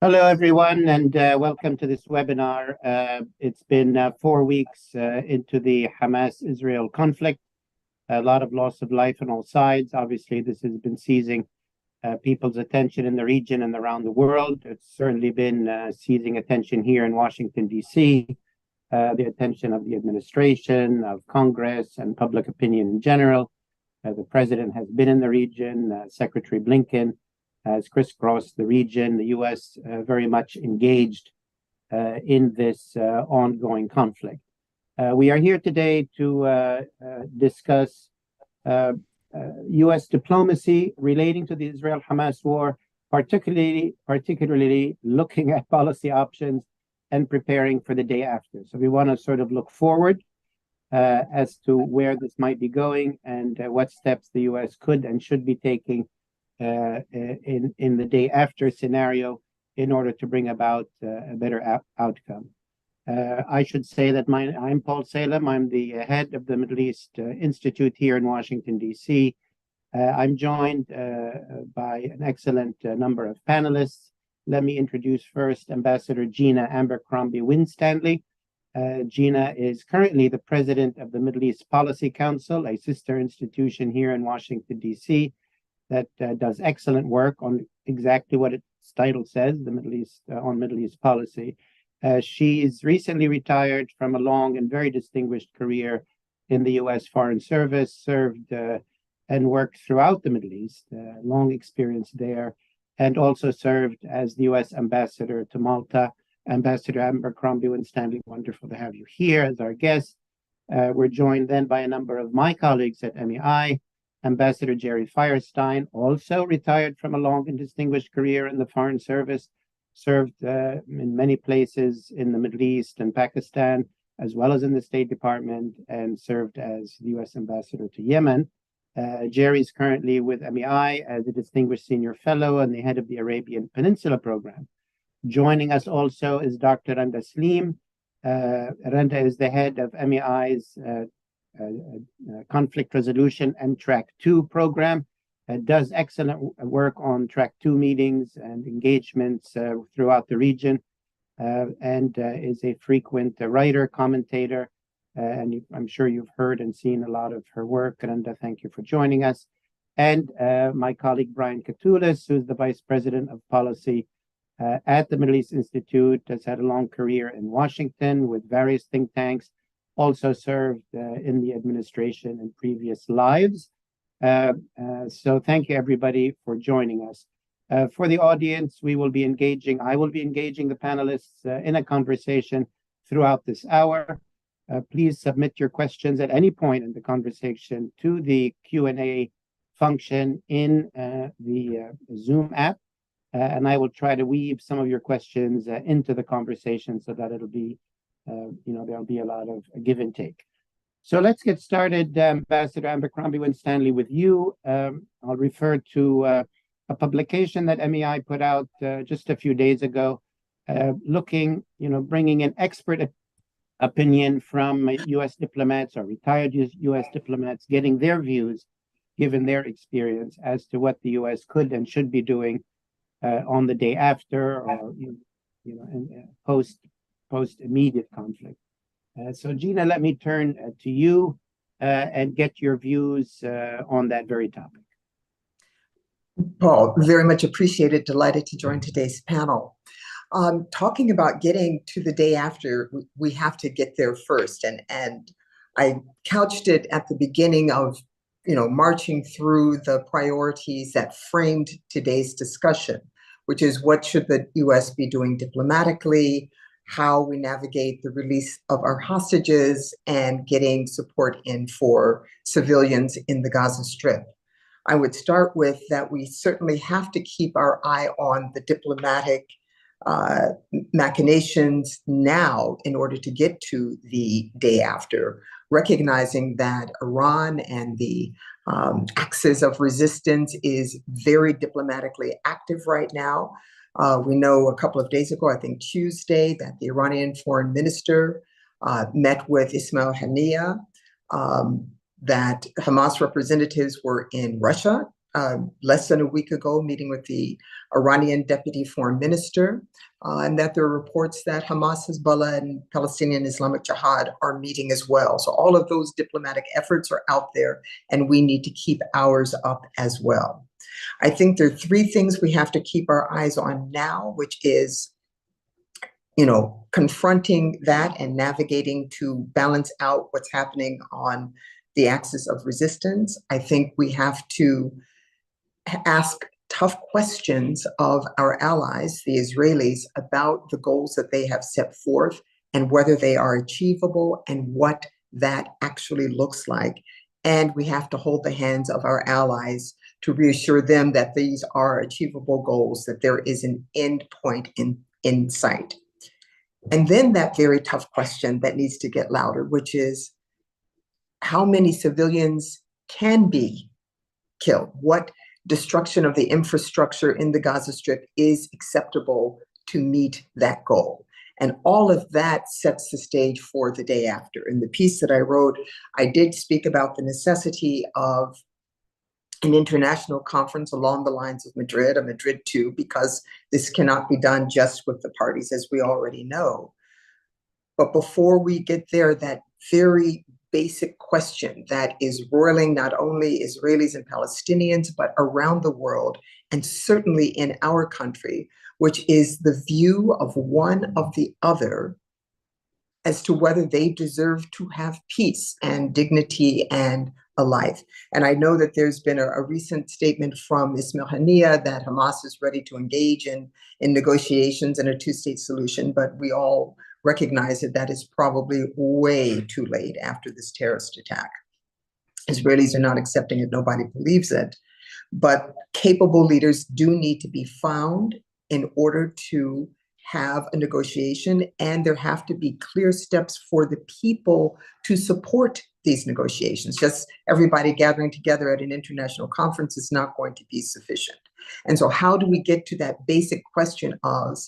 Hello, everyone, and welcome to this webinar. It's been 4 weeks into the Hamas-Israel conflict, a lot of loss of life on all sides. Obviously, this has been seizing people's attention in the region and around the world. It's certainly been seizing attention here in Washington, D.C., the attention of the administration, of Congress, and public opinion in general. The president has been in the region, Secretary Blinken has crisscrossed the region, the U.S. Very much engaged in this ongoing conflict. We are here today to discuss U.S. diplomacy relating to the Israel-Hamas war, particularly looking at policy options and preparing for the day after. So we want to sort of look forward as to where this might be going and what steps the U.S. could and should be taking in the day after scenario in order to bring about a better outcome. I should say that I'm Paul Salem. I'm the head of the Middle East Institute here in Washington, D.C. I'm joined by an excellent number of panelists. Let me introduce first Ambassador Gina Abercrombie-Winstanley. Gina is currently the president of the Middle East Policy Council, a sister institution here in Washington, D.C., that does excellent work on exactly what its title says, the Middle East on Middle East policy. She's recently retired from a long and very distinguished career in the U.S. Foreign Service, served and worked throughout the Middle East, long experience there, and also served as the U.S. ambassador to Malta. Ambassador Abercrombie-Winstanley, wonderful to have you here as our guest. We're joined then by a number of my colleagues at MEI. Ambassador Jerry Firestein, also retired from a long and distinguished career in the Foreign Service, served in many places in the Middle East and Pakistan, as well as in the State Department, and served as the U.S. Ambassador to Yemen. Jerry is currently with MEI as a distinguished senior fellow and the head of the Arabian Peninsula program. Joining us also is Dr. Randa Slim. Randa is the head of MEI's conflict resolution and track 2 program, does excellent work on track 2 meetings and engagements throughout the region, and is a frequent writer, commentator, and I'm sure you've heard and seen a lot of her work. Randa, thank you for joining us. And my colleague Brian Katulis, who's the vice president of policy at the Middle East Institute, has had a long career in Washington with various think tanks, also served in the administration in previous lives. So thank you, everybody, for joining us. For the audience, I will be engaging the panelists in a conversation throughout this hour. Please submit your questions at any point in the conversation to the Q&A function in the Zoom app, and I will try to weave some of your questions into the conversation so that it'll be there'll be a lot of give and take. So let's get started, Ambassador Abercrombie-Winstanley, with you. I'll refer to a publication that MEI put out just a few days ago, bringing in expert opinion from U.S. diplomats or retired U.S. diplomats, getting their views, given their experience, as to what the U.S. could and should be doing on the day after or post immediate conflict. So Gina, let me turn to you and get your views on that very topic. Paul, very much appreciated, delighted to join today's panel. Talking about getting to the day after, we have to get there first. And I couched it at the beginning of, marching through the priorities that framed today's discussion, which is what should the U.S. be doing diplomatically, how we navigate the release of our hostages, and getting support in for civilians in the Gaza Strip. I would start with that we certainly have to keep our eye on the diplomatic machinations now in order to get to the day after, recognizing that Iran and the axis of resistance is very diplomatically active right now. We know a couple of days ago, I think Tuesday, that the Iranian foreign minister met with Ismail Haniyeh, that Hamas representatives were in Russia less than a week ago, meeting with the Iranian deputy foreign minister, and that there are reports that Hamas, Hezbollah, and Palestinian Islamic Jihad are meeting as well. So all of those diplomatic efforts are out there, and we need to keep ours up as well. I think there are three things we have to keep our eyes on now, which is, confronting that and navigating to balance out what's happening on the axis of resistance. I think we have to ask tough questions of our allies, the Israelis, about the goals that they have set forth and whether they are achievable and what that actually looks like. And we have to hold the hands of our allies to reassure them that these are achievable goals, that there is an end point in sight. And then that very tough question that needs to get louder, which is how many civilians can be killed? What destruction of the infrastructure in the Gaza Strip is acceptable to meet that goal? And all of that sets the stage for the day after. In the piece that I wrote, I did speak about the necessity of an international conference along the lines of Madrid, a Madrid 2, because this cannot be done just with the parties, as we already know. But before we get there, that very basic question that is roiling not only Israelis and Palestinians, but around the world, and certainly in our country, which is the view of one of the other as to whether they deserve to have peace and dignity and a life. And I know that there's been a recent statement from Ismail Haniyeh that Hamas is ready to engage in negotiations and a two-state solution, but we all recognize that that is probably way too late after this terrorist attack. Israelis are not accepting it, nobody believes it, but capable leaders do need to be found in order to have a negotiation, and there have to be clear steps for the people to support these negotiations. Just everybody gathering together at an international conference is not going to be sufficient. And so how do we get to that basic question of,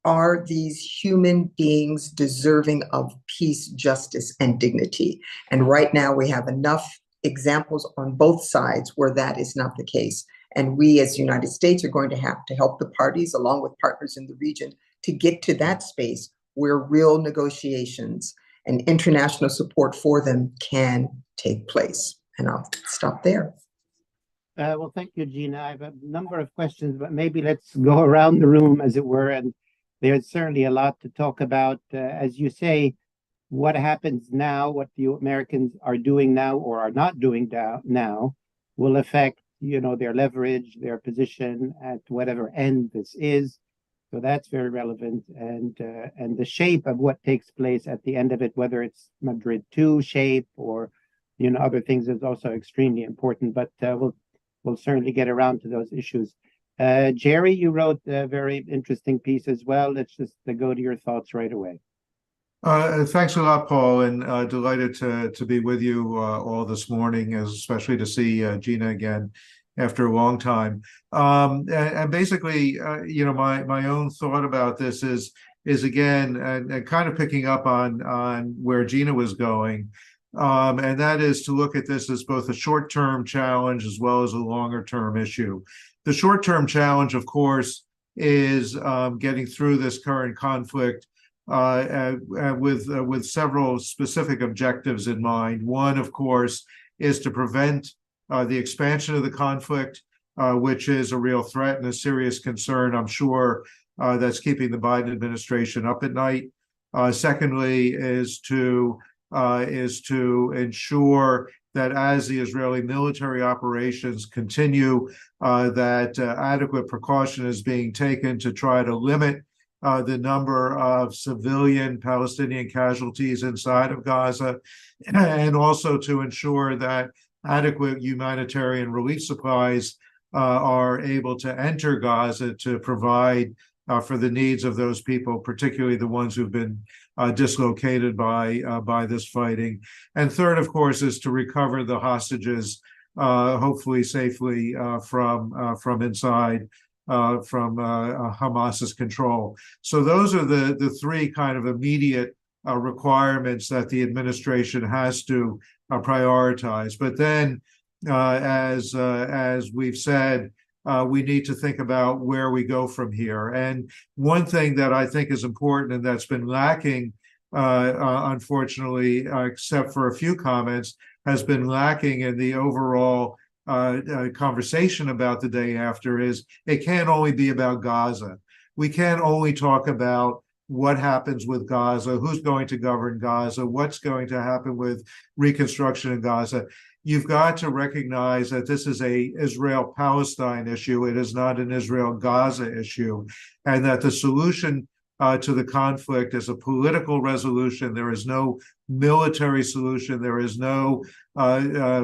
are these human beings deserving of peace, justice, and dignity? And right now we have enough examples on both sides where that is not the case. And we as the United States are going to have to help the parties, along with partners in the region, to get to that space where real negotiations and international support for them can take place. And I'll stop there. Well, thank you, Gina. I have a number of questions, but maybe let's go around the room, as it were. And there's certainly a lot to talk about. As you say, what happens now, what the Americans are doing now or are not doing now will affect, their leverage, their position at whatever end this is. So that's very relevant, and the shape of what takes place at the end of it, whether it's Madrid 2 shape or other things, is also extremely important. But we'll certainly get around to those issues. Jerry, you wrote a very interesting piece as well. Let's just go to your thoughts right away. Thanks a lot, Paul, and delighted to be with you all this morning, especially to see Gina again after a long time. And basically, my own thought about this is again, and kind of picking up on where Gina was going, and that is to look at this as both a short-term challenge as well as a longer-term issue. The short-term challenge, of course, is getting through this current conflict with several specific objectives in mind. One, of course, is to prevent the expansion of the conflict, which is a real threat and a serious concern, I'm sure, that's keeping the Biden administration up at night. Secondly, is to ensure that as the Israeli military operations continue, that adequate precaution is being taken to try to limit the number of civilian Palestinian casualties inside of Gaza, and also to ensure that adequate humanitarian relief supplies are able to enter Gaza to provide for the needs of those people, particularly the ones who've been dislocated by this fighting. And third, of course, is to recover the hostages, hopefully safely from inside, from Hamas's control. So those are the three kind of immediate requirements that the administration has to prioritize. But then as we've said, we need to think about where we go from here. And one thing that I think is important and that's been lacking, unfortunately, except for a few comments, has been lacking in the overall conversation about the day after is it can't only be about Gaza. We can't only talk about what happens with Gaza, who's going to govern Gaza, what's going to happen with reconstruction in Gaza. You've got to recognize that this is a Israel-Palestine issue. It is not an Israel-Gaza issue, and that the solution to the conflict is a political resolution. There is no military solution. There is no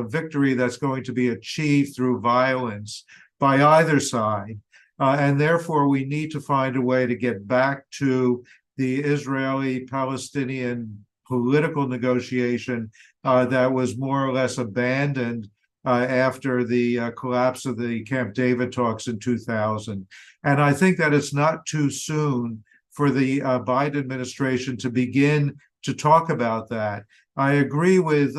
victory that's going to be achieved through violence by either side. And therefore, we need to find a way to get back to the Israeli-Palestinian political negotiation that was more or less abandoned after the collapse of the Camp David talks in 2000. And I think that it's not too soon for the Biden administration to begin to talk about that. I agree with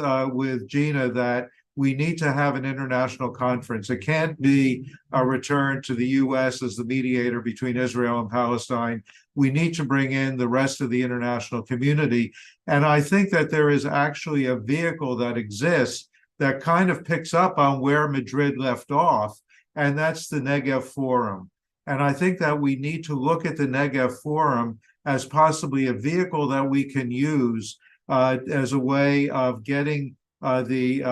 Gina that we need to have an international conference. It can't be a return to the U.S. as the mediator between Israel and Palestine. We need to bring in the rest of the international community. And I think that there is actually a vehicle that exists that kind of picks up on where Madrid left off, and that's the Negev Forum. And I think that we need to look at the Negev Forum as possibly a vehicle that we can use as a way of getting the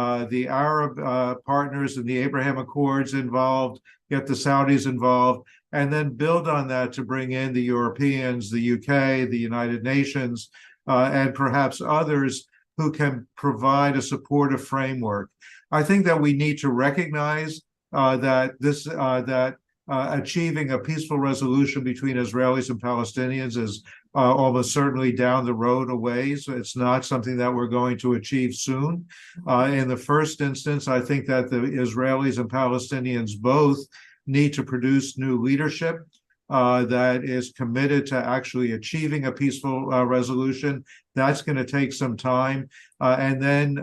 Arab partners and the Abraham Accords involved, get the Saudis involved, and then build on that to bring in the Europeans, the UK, the United Nations, and perhaps others who can provide a supportive framework. I think that we need to recognize that achieving a peaceful resolution between Israelis and Palestinians is almost certainly down the road a ways. It's not something that we're going to achieve soon. In the first instance, I think that the Israelis and Palestinians both need to produce new leadership that is committed to actually achieving a peaceful resolution. That's going to take some time, and then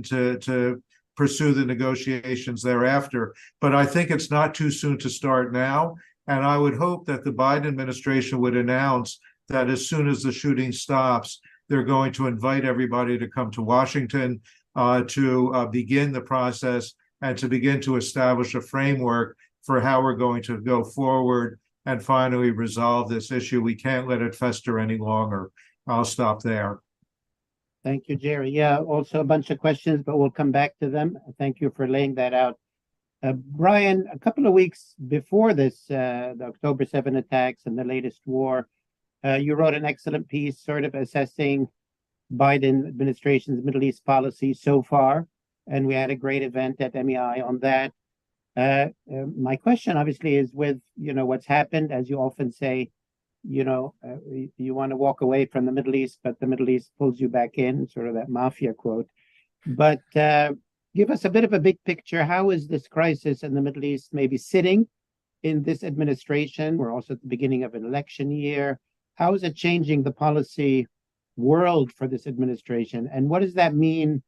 to pursue the negotiations thereafter. But I think it's not too soon to start now. And I would hope that the Biden administration would announce that as soon as the shooting stops, they're going to invite everybody to come to Washington to begin the process and to begin to establish a framework for how we're going to go forward and finally resolve this issue. We can't let it fester any longer. I'll stop there. Thank you, Jerry. Yeah, also a bunch of questions, but we'll come back to them. Thank you for laying that out. Brian, a couple of weeks before this, the October 7 attacks and the latest war, you wrote an excellent piece sort of assessing Biden administration's Middle East policy so far, and we had a great event at MEI on that. My question obviously is with, what's happened, as you often say, you want to walk away from the Middle East, but the Middle East pulls you back in, sort of that mafia quote. But give us a bit of a big picture. How is this crisis in the Middle East maybe sitting in this administration? We're also at the beginning of an election year. How is it changing the policy world for this administration? And what does that mean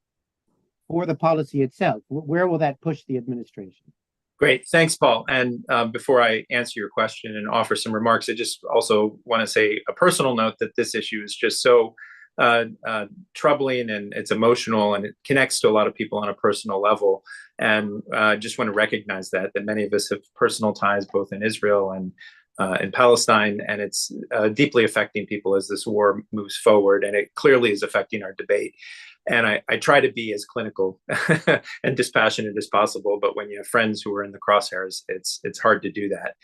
for the policy itself? Where will that push the administration? Great. Thanks, Paul. And before I answer your question and offer some remarks, I just also want to say a personal note that this issue is just so troubling and it's emotional and it connects to a lot of people on a personal level. And I just want to recognize that many of us have personal ties both in Israel and in Palestine, and it's deeply affecting people as this war moves forward, and it clearly is affecting our debate. And I try to be as clinical and dispassionate as possible, but when you have friends who are in the crosshairs, it's hard to do that.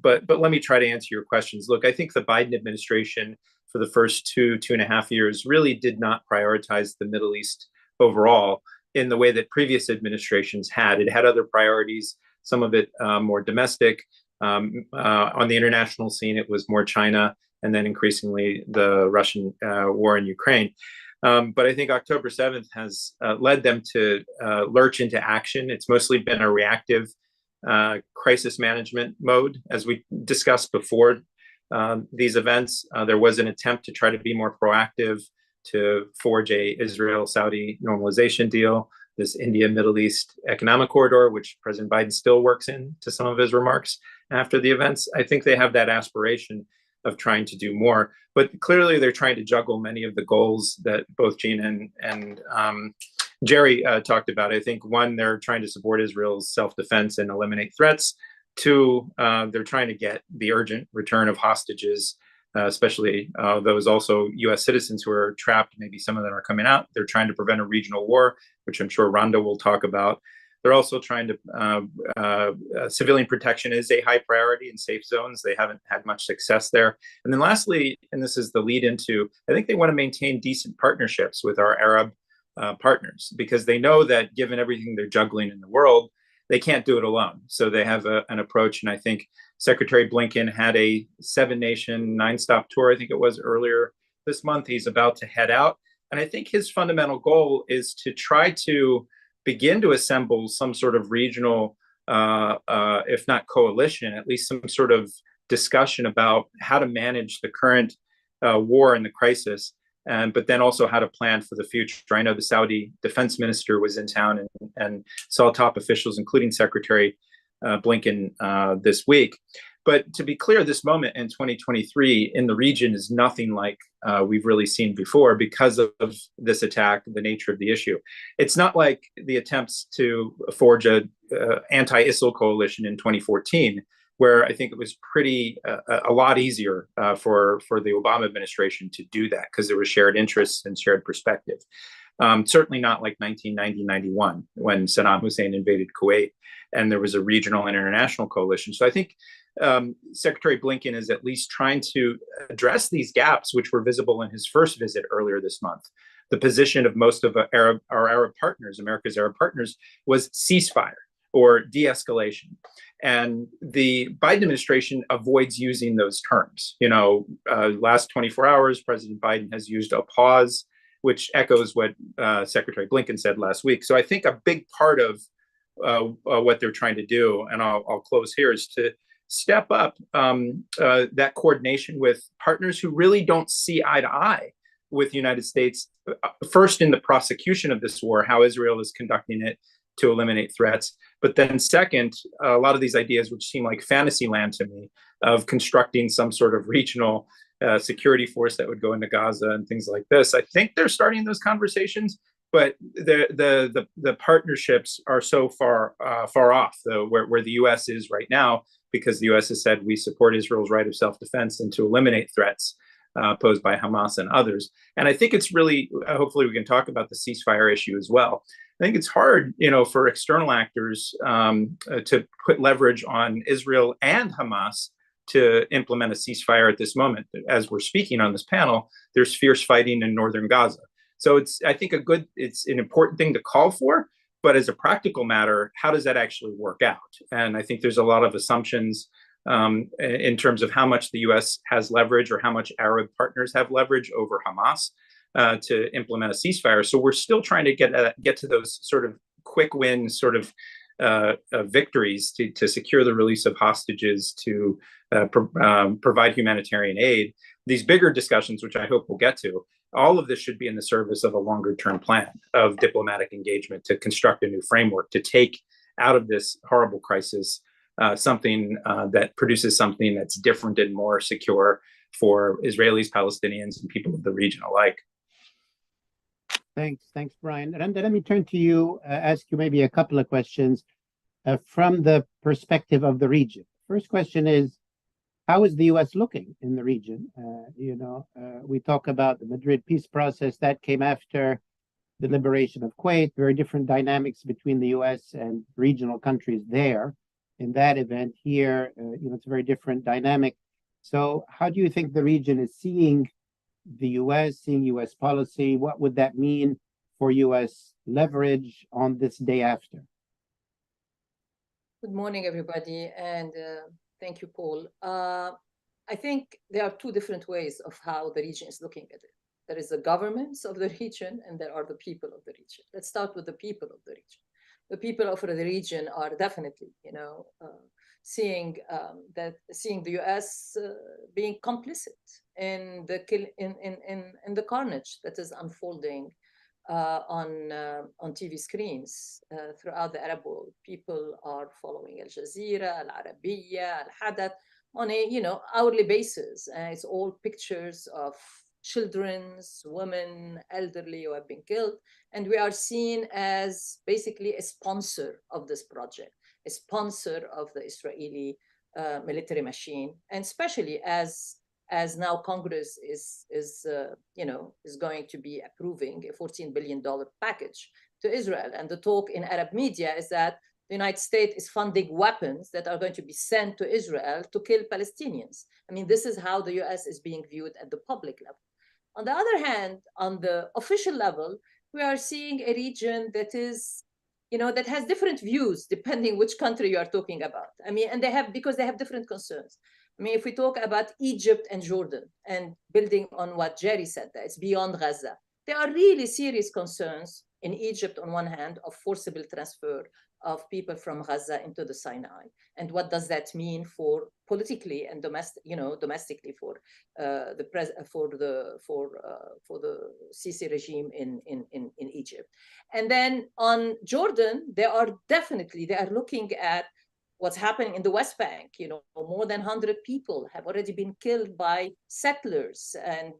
But let me try to answer your questions. Look, I think the Biden administration for the first two and a half years really did not prioritize the Middle East overall in the way that previous administrations had. It had other priorities, some of it more domestic. On the international scene, it was more China, and then increasingly the Russian war in Ukraine. But I think October 7th has led them to lurch into action. It's mostly been a reactive crisis management mode. As we discussed before these events, there was an attempt to try to be more proactive, to forge a Israel-Saudi normalization deal. this India Middle East economic corridor, which President Biden still works into some of his remarks after the events. I think they have that aspiration of trying to do more, but clearly they're trying to juggle many of the goals that both Gene and Jerry talked about. I think one, they're trying to support Israel's self-defense and eliminate threats. Two, they're trying to get the urgent return of hostages, especially those also U.S. citizens who are trapped. Maybe some of them are coming out. They're trying to prevent a regional war, which I'm sure Rhonda will talk about. They're also trying to, civilian protection is a high priority in safe zones. They haven't had much success there. And then lastly, and this is the lead into, I think they want to maintain decent partnerships with our Arab partners, because they know that given everything they're juggling in the world, they can't do it alone. So they have an approach. And I think Secretary Blinken had a 7-nation, 9-stop tour, I think it was earlier this month. He's about to head out. And I think his fundamental goal is to try to begin to assemble some sort of regional, if not coalition, at least some sort of discussion about how to manage the current war and the crisis, but then also how to plan for the future. I know the Saudi defense minister was in town and saw top officials, including Secretary Blinken this week. But to be clear, this moment in 2023 in the region is nothing like we've really seen before because of this attack, the nature of the issue. It's not like the attempts to forge a anti-ISIL coalition in 2014, where I think it was a lot easier for the Obama administration to do that because there were shared interests and shared perspective. Certainly not like 1990-91 when Saddam Hussein invaded Kuwait and there was a regional and international coalition. So I think Secretary Blinken is at least trying to address these gaps, which were visible in his first visit earlier this month. The position of most of our Arab partners, America's Arab partners, was ceasefire or de-escalation. And the Biden administration avoids using those terms. Last 24 hours, President Biden has used a pause, which echoes what Secretary Blinken said last week. So I think a big part of what they're trying to do, and I'll close here, is to step up that coordination with partners who really don't see eye to eye with the United States, first in the prosecution of this war, how Israel is conducting it to eliminate threats. But then second, a lot of these ideas, which seem like fantasy land to me, of constructing some sort of regional security force that would go into Gaza and things like this. I think they're starting those conversations, but the partnerships are so far off where the U.S. is right now, because the U.S. has said we support Israel's right of self-defense and to eliminate threats posed by Hamas and others. And I think it's really, hopefully we can talk about the ceasefire issue as well. I think it's hard, for external actors to put leverage on Israel and Hamas to implement a ceasefire at this moment. As we're speaking on this panel, there's fierce fighting in northern Gaza. So it's an important thing to call for, but as a practical matter, how does that actually work out? And I think there's a lot of assumptions in terms of how much the U.S. has leverage or how much Arab partners have leverage over Hamas to implement a ceasefire. So we're still trying to get to those sort of quick win sort of victories to secure the release of hostages, to provide humanitarian aid. These bigger discussions, which I hope we'll get to, all of this should be in the service of a longer term plan of diplomatic engagement to construct a new framework to take out of this horrible crisis something that produces something that's different and more secure for Israelis, Palestinians, and people of the region alike. Thanks, Brian. And let me turn to you, ask you maybe a couple of questions from the perspective of the region. First question is, how is the U.S. looking in the region? We talk about the Madrid peace process that came after the liberation of Kuwait, very different dynamics between the U.S. and regional countries there. In that event here, it's a very different dynamic. So how do you think the region is seeing the U.S., seeing U.S. policy? What would that mean for U.S. leverage on this day after? Good morning, everybody, and thank you, Paul. I think there are two different ways of how the region is looking at it. There is the governments of the region, and there are the people of the region. Let's start with the people of the region. The people of the region are definitely, seeing the U.S. being complicit in the carnage that is unfolding on TV screens throughout the Arab world. People are following Al Jazeera, Al Arabiya, Al Hadath on a hourly basis. It's all pictures of children, women, elderly who have been killed, and we are seen as basically a sponsor of this project, a sponsor of the Israeli military machine, and especially as now Congress is going to be approving a $14 billion package to Israel. And the talk in Arab media is that the United States is funding weapons that are going to be sent to Israel to kill Palestinians. I mean, this is how the US is being viewed at the public level. On the other hand, on the official level, we are seeing a region that is, that has different views depending which country you are talking about. I mean, and because they have different concerns. I mean, if we talk about Egypt and Jordan, and building on what Jerry said, that it's beyond Gaza, there are really serious concerns in Egypt on one hand of forcible transfer of people from Gaza into the Sinai, and what does that mean for politically and domestically for the Sisi regime in Egypt. And then on Jordan, they are looking at what's happening in the West Bank. More than 100 people have already been killed by settlers, and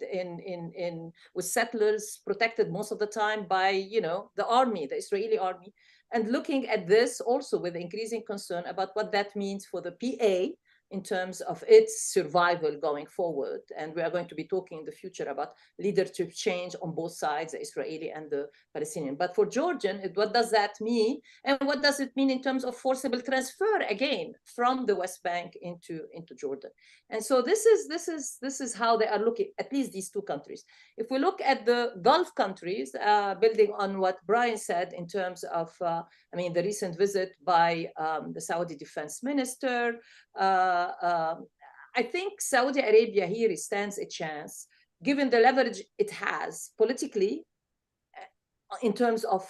with settlers protected most of the time by the army, the Israeli army. And looking at this also with increasing concern about what that means for the PA in terms of its survival going forward. And we are going to be talking in the future about leadership change on both sides, the Israeli and the Palestinian. But for Jordan, what does that mean? And what does it mean in terms of forcible transfer, again, from the West Bank into Jordan? And so this is how they are looking, at least these two countries. If we look at the Gulf countries, building on what Brian said in terms of, the recent visit by the Saudi defense minister, I think Saudi Arabia here stands a chance, given the leverage it has politically in terms of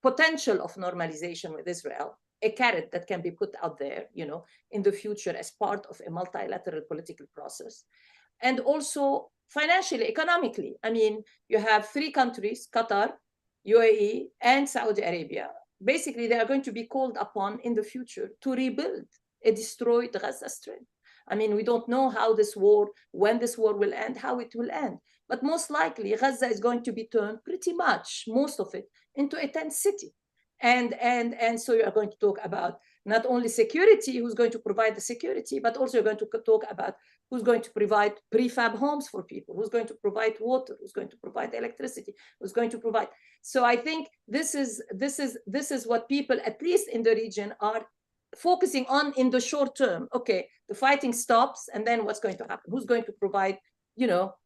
potential of normalization with Israel, a carrot that can be put out there, in the future as part of a multilateral political process. And also financially, economically. I mean, you have three countries, Qatar, UAE, and Saudi Arabia. Basically, they are going to be called upon in the future to rebuild a destroyed Gaza Strip. I mean, we don't know when this war will end, how it will end. But most likely, Gaza is going to be turned pretty much, most of it, into a tent city. And so you are going to talk about not only security, who's going to provide the security, but also you're going to talk about who's going to provide prefab homes for people, who's going to provide water, who's going to provide electricity, who's going to provide. So I think this is what people, at least in the region, are focusing on in the short term. Okay, the fighting stops, and then what's going to happen? Who's going to provide,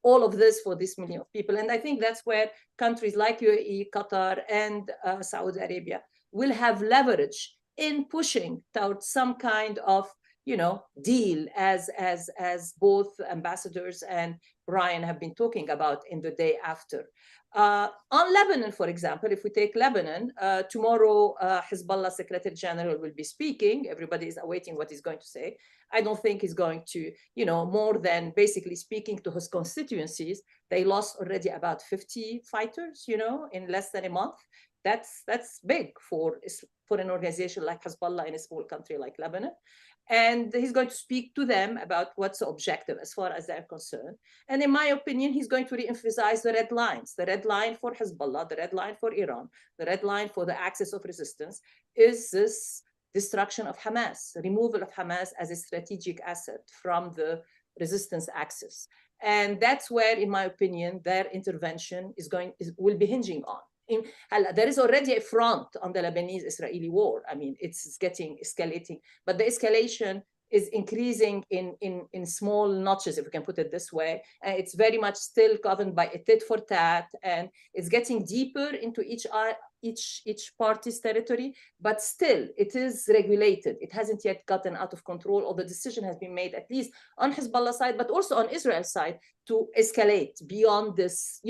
all of this for this million of people? And I think that's where countries like UAE, Qatar, and Saudi Arabia will have leverage in pushing towards some kind of, deal, as both ambassadors and Brian have been talking about in the day after. On Lebanon, for example, if we take Lebanon, tomorrow Hezbollah Secretary General will be speaking. Everybody is awaiting what he's going to say. I don't think he's going to, more than basically speaking to his constituencies. They lost already about 50 fighters, in less than a month. That's big for an organization like Hezbollah in a small country like Lebanon. And he's going to speak to them about what's the objective as far as they're concerned. And in my opinion, he's going to re-emphasize the red lines. The red line for Hezbollah, the red line for Iran, the red line for the axis of resistance is this destruction of Hamas, removal of Hamas as a strategic asset from the resistance axis. And that's where, in my opinion, their intervention will be hinging on. There is already a front on the Lebanese-Israeli war. I mean, it's escalating, but the escalation is increasing in small notches, if we can put it this way. It's very much still governed by a tit for tat, and it's getting deeper into each party's territory, but still it is regulated. It hasn't yet gotten out of control, or the decision has been made, at least on Hezbollah side, but also on Israel's side, to escalate beyond this,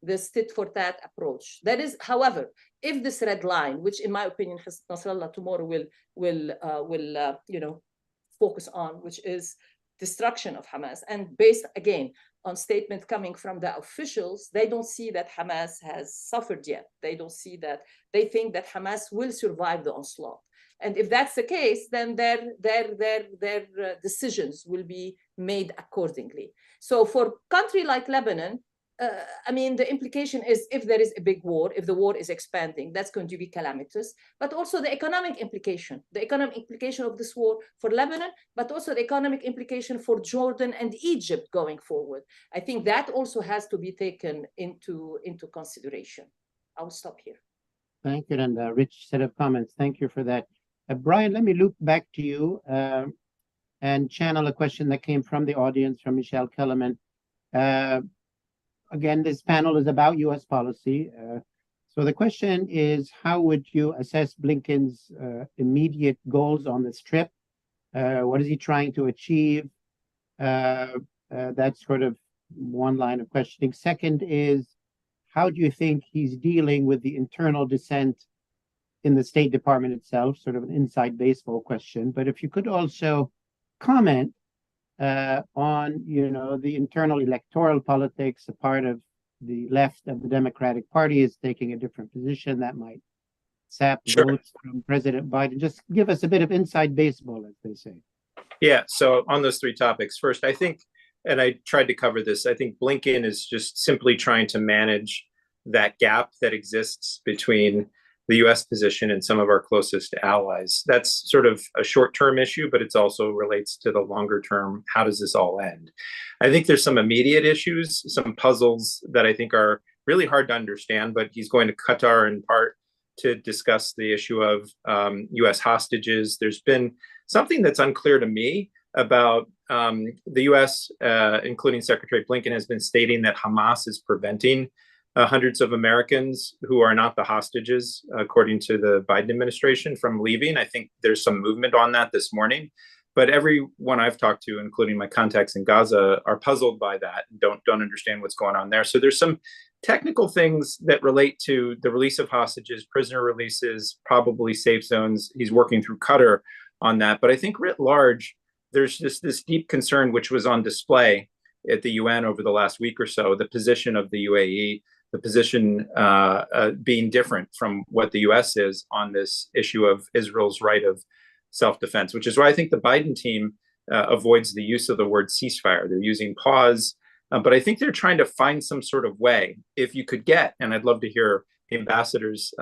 this tit for tat approach. That is, however, if this red line, which in my opinion Nasrallah tomorrow will focus on, which is destruction of Hamas. And based, again, on statement coming from the officials, they don't see that Hamas has suffered yet. They don't see that. They think that Hamas will survive the onslaught. And if that's the case, then their decisions will be made accordingly. So for a country like Lebanon, I mean, the implication is if there is a big war, if the war is expanding, that's going to be calamitous, but also the economic implication of this war for Lebanon, but also the economic implication for Jordan and Egypt going forward. I think that also has to be taken into consideration. I'll stop here. Thank you, and a rich set of comments. Thank you for that. Brian, let me loop back to you and channel a question that came from the audience, from Michelle Kellerman. Again, this panel is about U.S. policy. So the question is, how would you assess Blinken's immediate goals on this trip? What is he trying to achieve? That's sort of one line of questioning. Second is, how do you think he's dealing with the internal dissent in the State Department itself? Sort of an inside baseball question. But if you could also comment on, you know, the internal electoral politics. A part of the left of the Democratic Party is taking a different position that might sap votes from President Biden. Just give us a bit of inside baseball, as they say. Yeah, so on those three topics, first, I think, and I tried to cover this, I think Blinken is just simply trying to manage that gap that exists between the U.S. position and some of our closest allies. That's sort of a short-term issue, but it also relates to the longer term. How does this all end? I think there's some immediate issues, some puzzles that I think are really hard to understand, but he's going to Qatar in part to discuss the issue of U.S. hostages. There's been something that's unclear to me about the U.S., including Secretary Blinken, has been stating that Hamas is preventing hundreds of Americans who are not the hostages, according to the Biden administration, from leaving. I think there's some movement on that this morning. But everyone I've talked to, including my contacts in Gaza, are puzzled by that and don't understand what's going on there. So there's some technical things that relate to the release of hostages, prisoner releases, probably safe zones. He's working through Qatar on that. But I think writ large, there's just this deep concern, which was on display at the UN over the last week or so, the position of the UAE, the position being different from what the U.S. is on this issue of Israel's right of self-defense, which is why I think the Biden team avoids the use of the word ceasefire. They're using pause, but I think they're trying to find some sort of way. If you could get, and I'd love to hear the ambassador's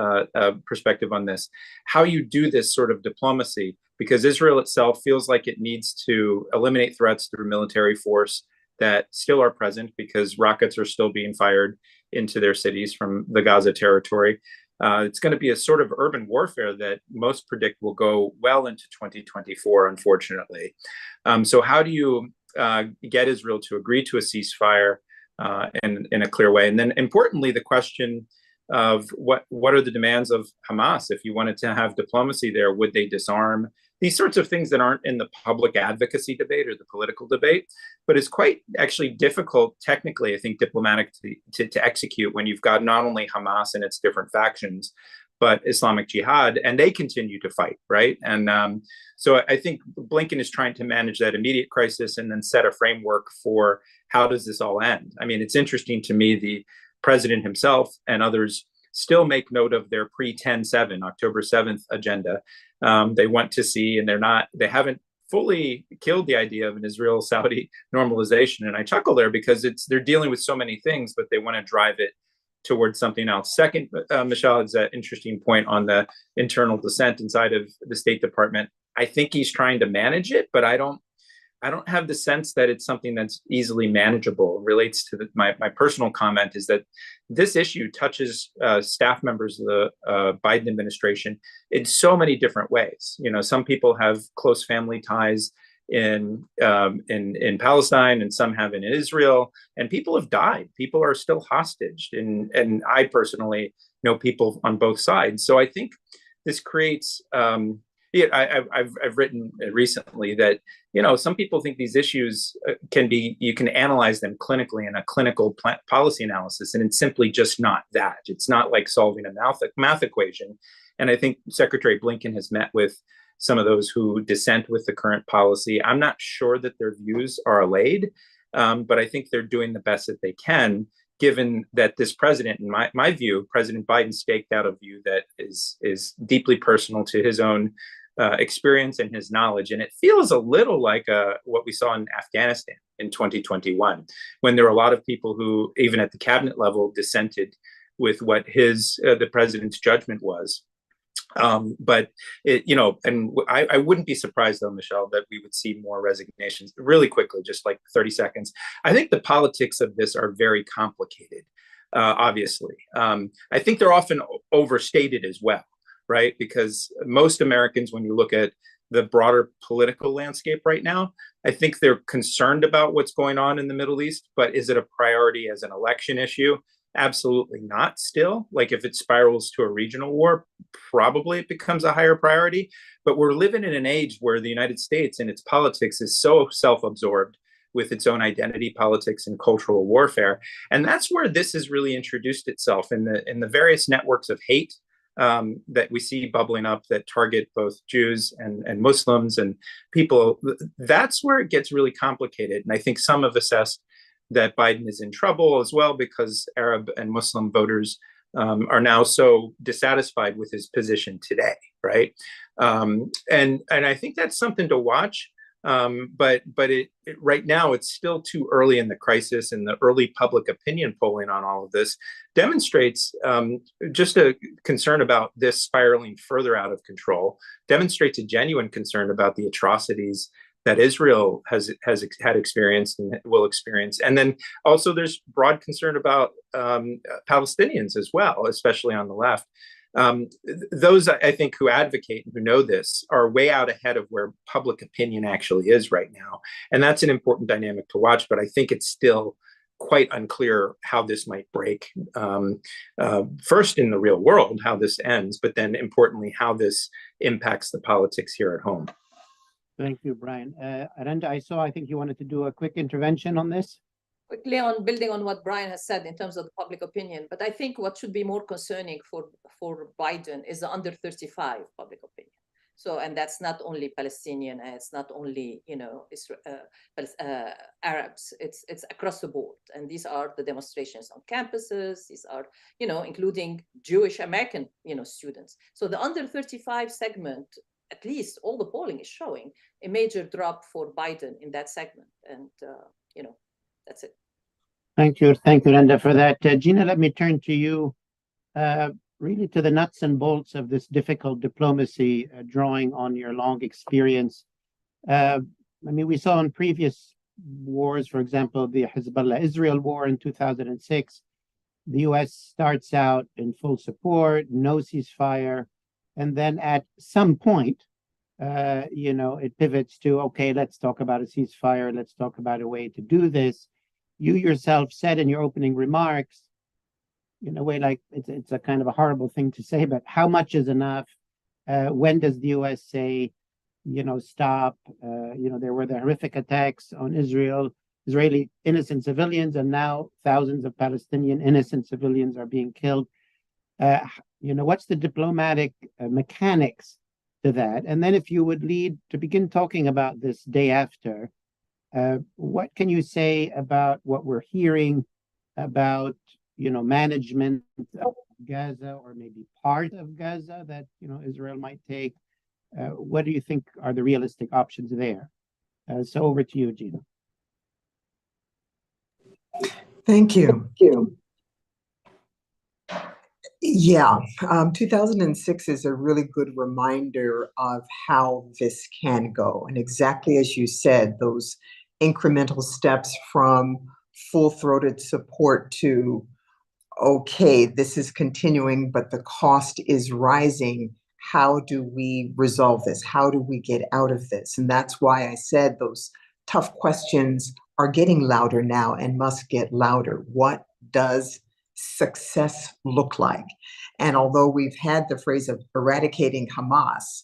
perspective on this, how you do this sort of diplomacy, because Israel itself feels like it needs to eliminate threats through military force that still are present because rockets are still being fired into their cities from the Gaza territory. It's going to be a sort of urban warfare that most predict will go well into 2024, unfortunately. So how do you get Israel to agree to a ceasefire in a clear way? And then importantly, the question of what are the demands of Hamas? If you wanted to have diplomacy there, would they disarm? These sorts of things that aren't in the public advocacy debate or the political debate, but it's quite actually difficult technically, I think, diplomatic to execute when you've got not only Hamas and its different factions, but Islamic Jihad, and they continue to fight, right? And so I think Blinken is trying to manage that immediate crisis and then set a framework for how does this all end? I mean, it's interesting to me, the president himself and others still make note of their pre-10/7, October 7th agenda. They want to see, and they haven't fully killed the idea of an Israel-Saudi normalization. And I chuckle there because they're dealing with so many things, but they want to drive it towards something else. Second, Michelle has an interesting point on the internal dissent inside of the State Department. I think he's trying to manage it, but I don't have the sense that it's something that's easily manageable. It relates to my personal comment is that this issue touches staff members of the Biden administration in so many different ways. You know, some people have close family ties in Palestine, and some have in Israel, and people have died. People are still hostage, and I personally know people on both sides. So I think this creates. I've written recently that, you know, some people think these issues you can analyze them clinically in a clinical policy analysis, and it's simply just not that. It's not like solving a math equation. And I think Secretary Blinken has met with some of those who dissent with the current policy. I'm not sure that their views are allayed, but I think they're doing the best that they can, given that this president, in my view, President Biden staked out a view that is deeply personal to his own experience and his knowledge. And it feels a little like what we saw in Afghanistan in 2021, when there were a lot of people who, even at the cabinet level, dissented with what the president's judgment was. But I wouldn't be surprised though, Michelle, that we would see more resignations really quickly, just like 30 seconds. I think the politics of this are very complicated, obviously. I think they're often overstated as well, right? Because most Americans, when you look at the broader political landscape right now, I think they're concerned about what's going on in the Middle East, but is it a priority as an election issue? Absolutely not still. Like if it spirals to a regional war, probably it becomes a higher priority. But we're living in an age where the United States and its politics is so self-absorbed with its own identity politics and cultural warfare. And that's where this has really introduced itself in the various networks of hate that we see bubbling up that target both Jews and Muslims and people. That's where it gets really complicated. And I think some have assessed that Biden is in trouble as well because Arab and Muslim voters are now so dissatisfied with his position today, right? And I think that's something to watch. But right now it's still too early in the crisis, and the early public opinion polling on all of this demonstrates just a concern about this spiraling further out of control, demonstrates a genuine concern about the atrocities that Israel has had experienced and will experience. And then also there's broad concern about Palestinians as well, especially on the left. Those, I think, who advocate and who know this are way out ahead of where public opinion actually is right now. And that's an important dynamic to watch, but I think it's still quite unclear how this might break. First in the real world, how this ends, but then importantly, how this impacts the politics here at home. Thank you, Brian. Aranda, I think you wanted to do a quick intervention on this. Quickly on building on what Brian has said in terms of the public opinion, but I think what should be more concerning for Biden is the under 35 public opinion. So, and that's not only Palestinian, and it's not only, Arabs, it's across the board. And these are the demonstrations on campuses, these are, including Jewish American, students. So the under 35 segment, at least all the polling is showing a major drop for Biden in that segment. And, that's it. Thank you, Randa, for that. Gina, let me turn to you, really to the nuts and bolts of this difficult diplomacy, drawing on your long experience. We saw in previous wars, for example, the Hezbollah-Israel war in 2006, the U.S. starts out in full support, no ceasefire, and then at some point, it pivots to, okay, let's talk about a ceasefire, let's talk about a way to do this. You yourself said in your opening remarks, in a way, like it's a kind of a horrible thing to say, but how much is enough? When does the U.S. say, stop? There were the horrific attacks on Israeli innocent civilians, and now thousands of Palestinian innocent civilians are being killed. What's the diplomatic mechanics to that? And then if you would lead to begin talking about this day after, what can you say about what we're hearing about, management of Gaza, or maybe part of Gaza that, Israel might take? What do you think are the realistic options there? So over to you, Gina. Thank you. Yeah, 2006 is a really good reminder of how this can go. And exactly as you said, those incremental steps from full-throated support to, okay, this is continuing, but the cost is rising. How do we resolve this? How do we get out of this? And that's why I said those tough questions are getting louder now and must get louder. What does success look like? And although we've had the phrase of eradicating Hamas,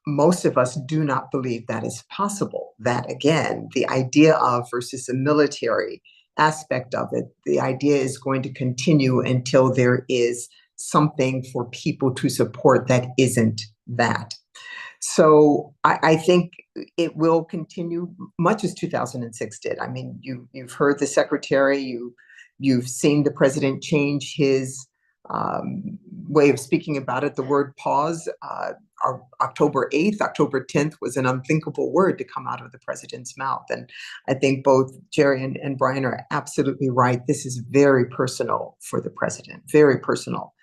most of us do not believe that is possible. That, again, the idea of versus the military aspect of it, the idea is going to continue until there is something for people to support that isn't that. So I think it will continue much as 2006 did. I mean, you've heard the secretary, you've seen the president change his way of speaking about it. The word pause, October 8th, October 10th was an unthinkable word to come out of the president's mouth. And I think both Jerry and Brian are absolutely right. This is very personal for the president, very personal.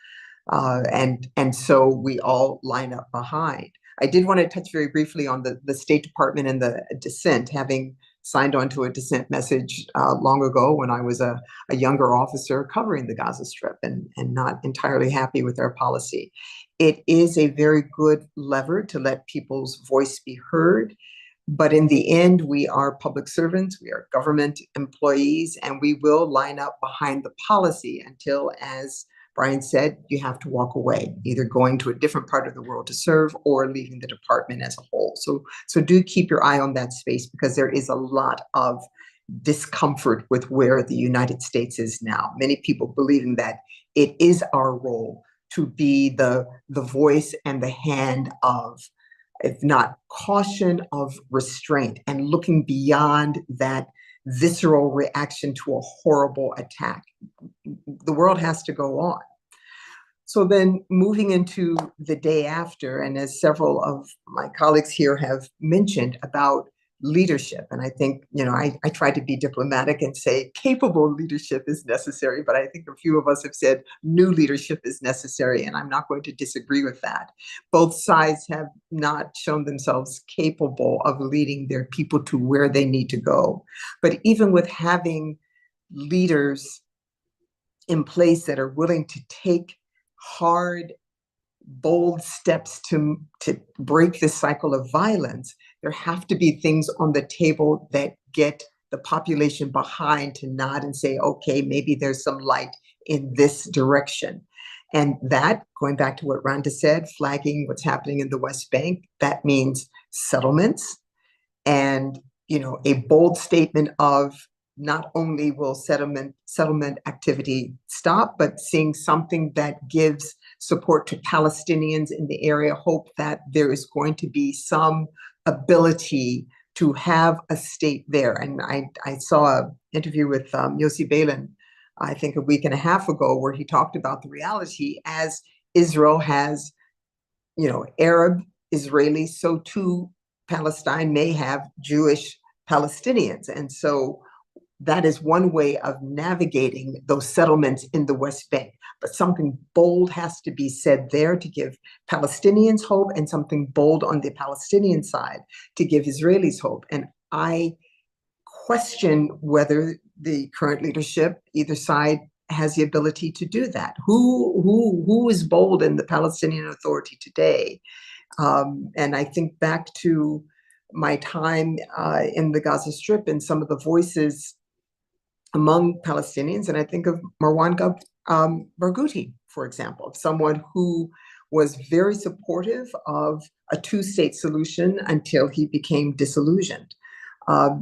And so we all line up behind. I did want to touch very briefly on the State Department and the dissent, having signed on to a dissent message long ago when I was a younger officer covering the Gaza Strip and not entirely happy with their policy. It is a very good lever to let people's voice be heard. But in the end, we are public servants, we are government employees, and we will line up behind the policy until, as Brian said, you have to walk away, either going to a different part of the world to serve or leaving the department as a whole. So do keep your eye on that space, because there is a lot of discomfort with where the United States is now. Many people believing that it is our role to be the voice and the hand of, if not caution, of restraint, and looking beyond that visceral reaction to a horrible attack. The world has to go on. So then moving into the day after, and as several of my colleagues here have mentioned about leadership, and I think, I try to be diplomatic and say capable leadership is necessary, but I think a few of us have said new leadership is necessary, and I'm not going to disagree with that. Both sides have not shown themselves capable of leading their people to where they need to go. But even with having leaders in place that are willing to take hard, bold steps to break this cycle of violence, there have to be things on the table that get the population behind to nod and say, okay, maybe there's some light in this direction. And that, going back to what Rhonda said, flagging what's happening in the West Bank, that means settlements and, a bold statement of not only will settlement activity stop, but seeing something that gives support to Palestinians in the area, hope that there is going to be some ability to have a state there. And I saw an interview with Yossi Beilin, I think a week and a half ago, where he talked about the reality as Israel has, Arab Israelis, so too Palestine may have Jewish Palestinians. And so that is one way of navigating those settlements in the West Bank. But something bold has to be said there to give Palestinians hope, and something bold on the Palestinian side to give Israelis hope. And I question whether the current leadership, either side, has the ability to do that. Who is bold in the Palestinian Authority today? And I think back to my time in the Gaza Strip and some of the voices among Palestinians, and I think of Marwan Barghouti, for example, someone who was very supportive of a two-state solution until he became disillusioned.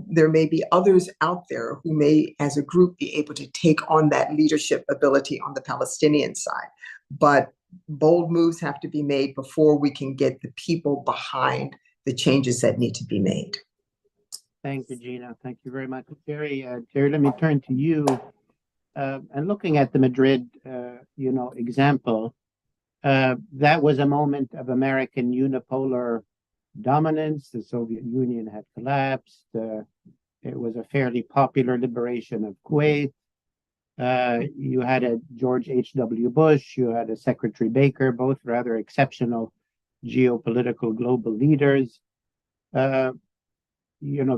There may be others out there who may, as a group, be able to take on that leadership ability on the Palestinian side. But bold moves have to be made before we can get the people behind the changes that need to be made. Thank you, Gina. Thank you very much. Jerry, let me turn to you. And looking at the Madrid, example, that was a moment of American unipolar dominance. The Soviet Union had collapsed. It was a fairly popular liberation of Kuwait. You had a George H.W. Bush. You had a Secretary Baker, both rather exceptional geopolitical global leaders. The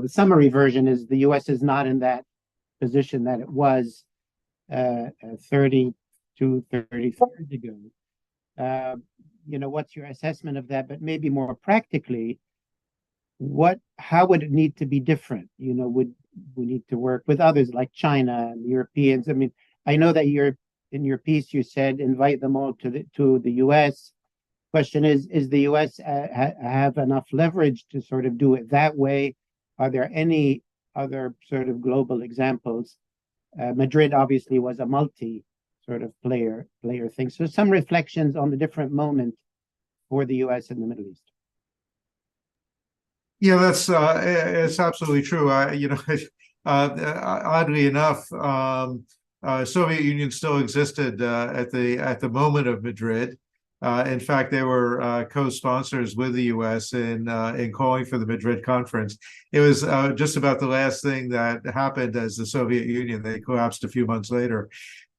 summary version is the U.S. is not in that position that it was 30 to 35 years ago. What's your assessment of that? But maybe more practically, how would it need to be different? Would we need to work with others like China and the Europeans? I mean, I know that in your piece you said invite them all to the U.S. Question is the U.S. have enough leverage to sort of do it that way? Are there any other sort of global examples? Madrid obviously was a multi sort of player thing. So some reflections on the different moment for the U.S. in the Middle East. Yeah, that's it's absolutely true. Oddly enough, Soviet Union still existed at the moment of Madrid. In fact, they were co-sponsors with the U.S. in calling for the Madrid conference. It was just about the last thing that happened as the Soviet Union. They collapsed a few months later,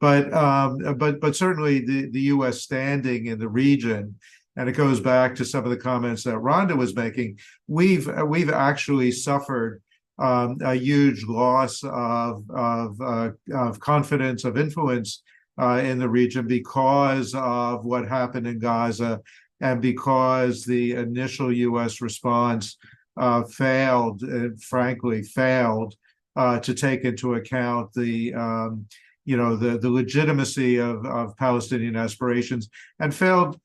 but certainly the U.S. standing in the region, and it goes back to some of the comments that Rhonda was making. We've actually suffered a huge loss of confidence, of influence in the region because of what happened in Gaza, and because the initial U.S. response failed, frankly failed to take into account the the legitimacy of Palestinian aspirations, and failed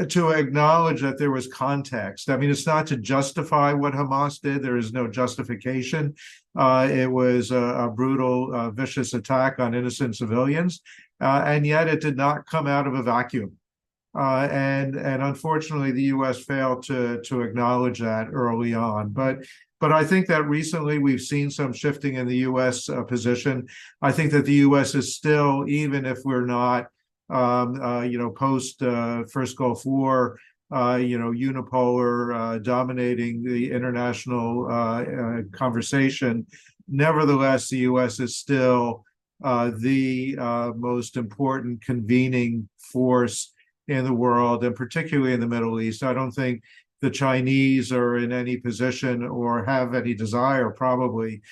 to acknowledge that there was context. I mean, it's not to justify what Hamas did. There is no justification. It was a brutal, vicious attack on innocent civilians, and yet it did not come out of a vacuum. And unfortunately, the U.S. failed to acknowledge that early on. But I think that recently we've seen some shifting in the U.S. Position. I think that the U.S. is still, even if we're not post First Gulf War, unipolar, dominating the international conversation. Nevertheless, the U.S. is still the most important convening force in the world, and particularly in the Middle East. I don't think the Chinese are in any position or have any desire, probably,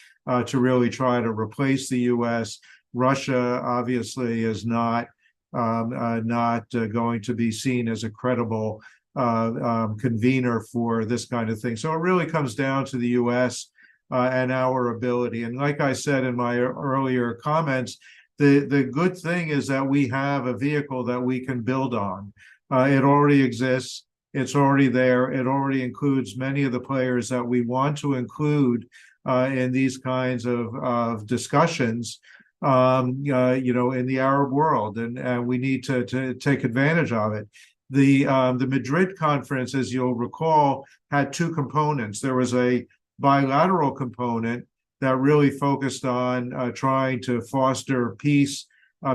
to really try to replace the U.S. Russia obviously is not going to be seen as a credible convener for this kind of thing. So it really comes down to the U.S. And our ability. And like I said in my earlier comments, the good thing is that we have a vehicle that we can build on. It already exists. It's already there. It already includes many of the players that we want to include in these kinds of discussions. In the Arab world, and we need to take advantage of it. The Madrid conference, as you'll recall, had two components. There was a bilateral component that really focused on trying to foster peace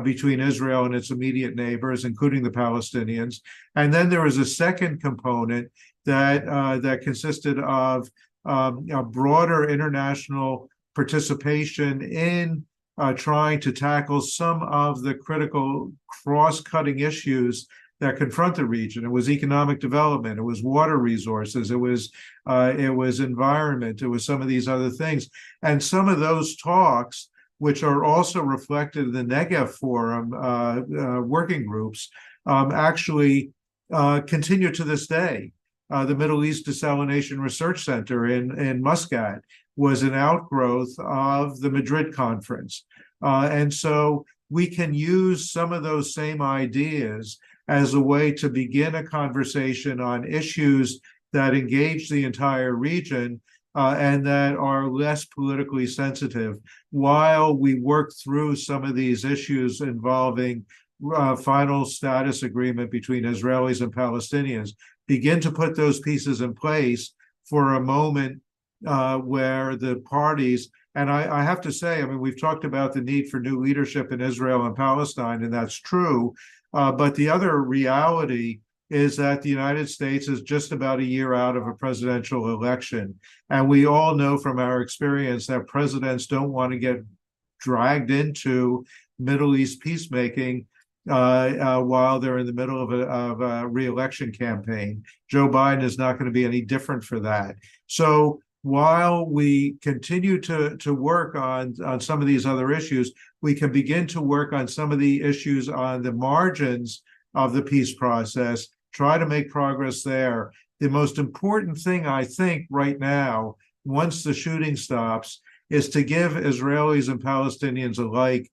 between Israel and its immediate neighbors, including the Palestinians. And then there was a second component that consisted of a broader international participation in trying to tackle some of the critical cross-cutting issues that confront the region. It was economic development, it was water resources, it was environment, it was some of these other things. And some of those talks, which are also reflected in the Negev Forum working groups, actually continue to this day. The Middle East Desalination Research Center in Muscat was an outgrowth of the Madrid conference. And so we can use some of those same ideas as a way to begin a conversation on issues that engage the entire region and that are less politically sensitive, while we work through some of these issues involving final status agreement between Israelis and Palestinians. Begin to put those pieces in place for a moment where the parties, and I have to say, I mean, we've talked about the need for new leadership in Israel and Palestine, and that's true. But the other reality is that the United States is just about a year out of a presidential election. And we all know from our experience that presidents don't want to get dragged into Middle East peacemaking while they're in the middle of a re-election campaign. Joe Biden is not going to be any different for that. So while we continue to work on some of these other issues, we can begin to work on some of the issues on the margins of the peace process, try to make progress there. The most important thing, I think, right now, once the shooting stops, is to give Israelis and Palestinians alike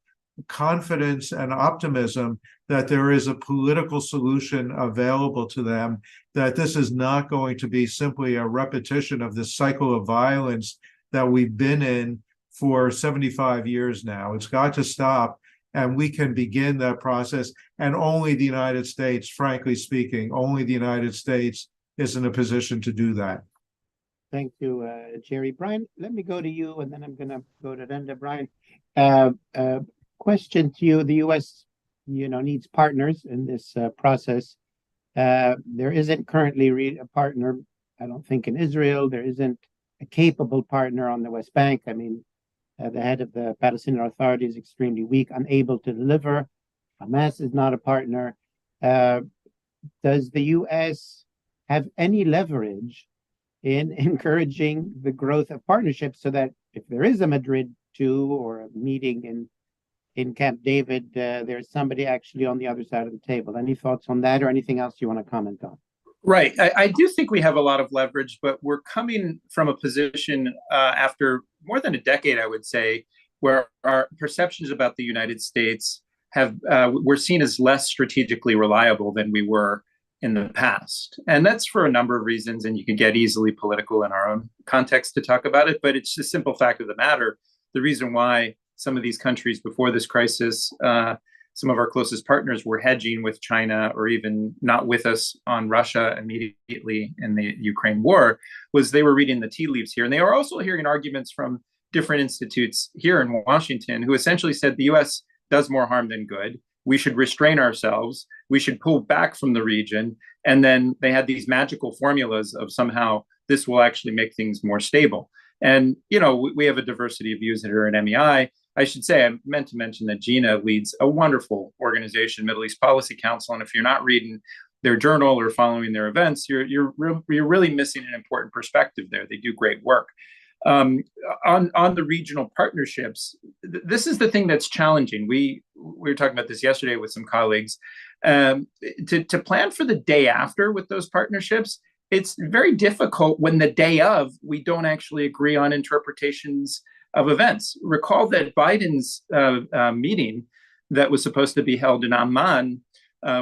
confidence and optimism that there is a political solution available to them, that this is not going to be simply a repetition of this cycle of violence that we've been in for 75 years now. It's got to stop, and we can begin that process. And only the United States, frankly speaking, only the United States is in a position to do that. Thank you, Jerry. Brian, let me go to you, and then I'm going to go to Linda. Brian, uh, uh, question to you: the U.S., needs partners in this process. There isn't currently a partner, I don't think, in Israel. There isn't a capable partner on the West Bank. I mean, the head of the Palestinian Authority is extremely weak, unable to deliver. Hamas is not a partner. Uh, does the U.S. have any leverage in encouraging the growth of partnerships so that if there is a Madrid 2 or a meeting in Camp David, there's somebody actually on the other side of the table? Any thoughts on that or anything else you want to comment on? Right. I do think we have a lot of leverage, but we're coming from a position after more than a decade, I would say, where our perceptions about the United States we're seen as less strategically reliable than we were in the past. And that's for a number of reasons, and you can get easily political in our own context to talk about it, but it's the simple fact of the matter. The reason why some of these countries before this crisis, some of our closest partners were hedging with China or even not with us on Russia immediately in the Ukraine war, was they were reading the tea leaves here. And they were also hearing arguments from different institutes here in Washington who essentially said the US does more harm than good. We should restrain ourselves. We should pull back from the region. And then they had these magical formulas of somehow this will actually make things more stable. And, we have a diversity of views here at MEI. I should say, I meant to mention that Gina leads a wonderful organization, Middle East Policy Council. And if you're not reading their journal or following their events, you're really missing an important perspective there. They do great work. On the regional partnerships, this is the thing that's challenging. We were talking about this yesterday with some colleagues. To plan for the day after with those partnerships, it's very difficult when the day of we don't actually agree on interpretations of events. Recall that Biden's meeting that was supposed to be held in Amman